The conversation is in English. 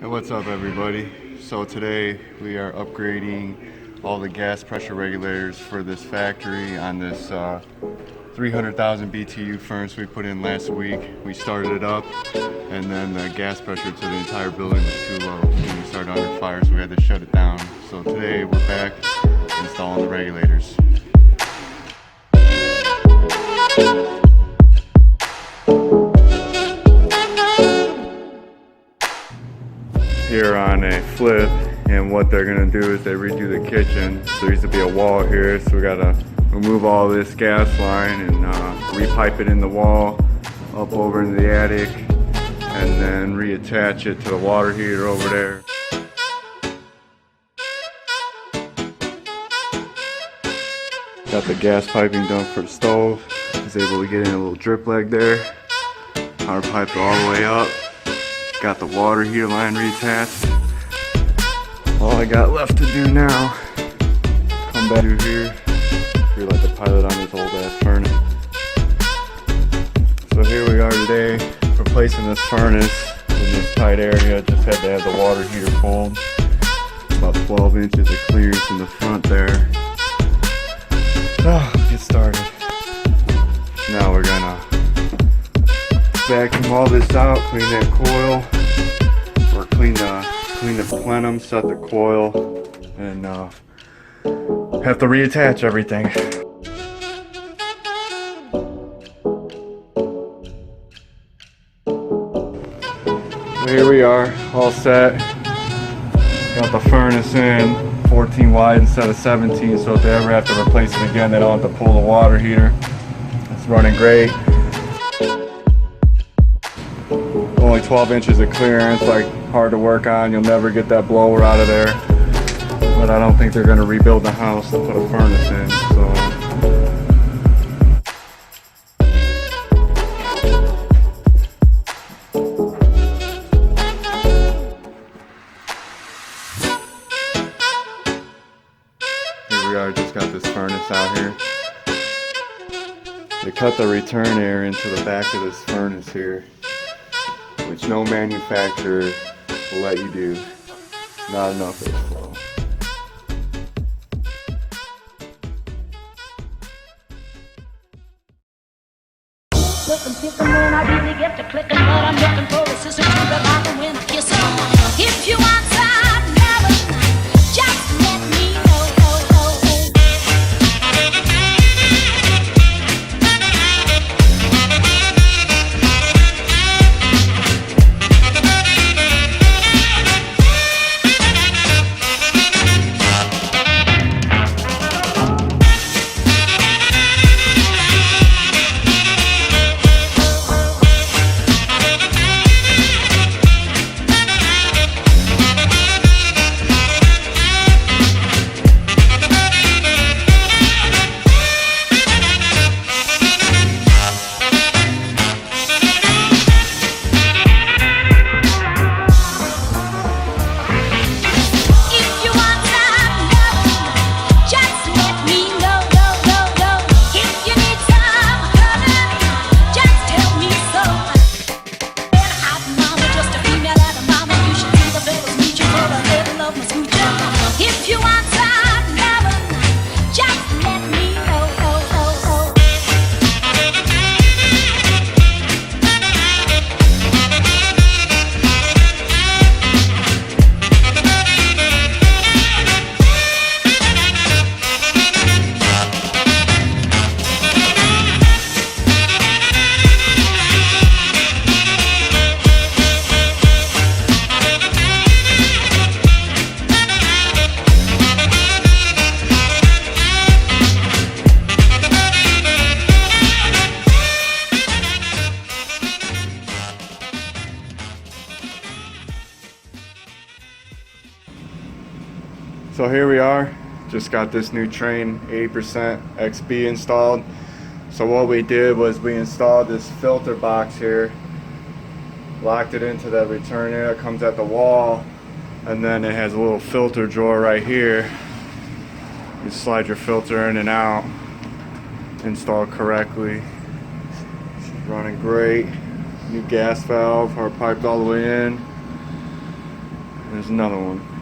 Hey, what's up everybody? So today we are upgrading all the gas pressure regulators for this factory on this 300,000 BTU furnace we put in last week. We started it up and then the gas pressure to the entire building was too low and we started under fire, so we had to shut it down. So today we're back installing the regulators. Here on a flip, and what they're gonna do is they redo the kitchen. So there used to be a wall here, so we gotta remove all this gas line and repipe it in the wall up over into the attic and then reattach it to the water heater over there. Got the gas piping done for the stove. Was able to get in a little drip leg there. Power piped all the way up. Got the water heater line reattached. All I got left to do now, come back through here, be like the pilot on this old ass furnace. So here we are today, replacing this furnace in this tight area. Just had to have the water heater pulled. About 12 inches of clearance in the front there. Get started. Now we're gonna vacuum all this out, clean that coil, or clean the plenum, set the coil, and have to reattach everything. Here we are, all set. Got the furnace in, 14 wide instead of 17, so if they ever have to replace it again, they don't have to pull the water heater. It's running great. Only 12 inches of clearance, like hard to work on. You'll never get that blower out of there. But I don't think they're going to rebuild the house to put a furnace in. So here we are, just got this furnace out here. They cut the return air into the back of this furnace here, which no manufacturer will let you do. Not enough airflow. Looking, picking when I really get to clicking, but I'm looking for a sister to revive them when I kiss them. If you want time, never, just let me know. So here we are, just got this new Trane 80% XB installed. So what we did was we installed this filter box here, locked it into that return air, it comes at the wall, and then it has a little filter drawer right here. You slide your filter in and out, installed correctly. It's running great. New gas valve, are piped all the way in. There's another one.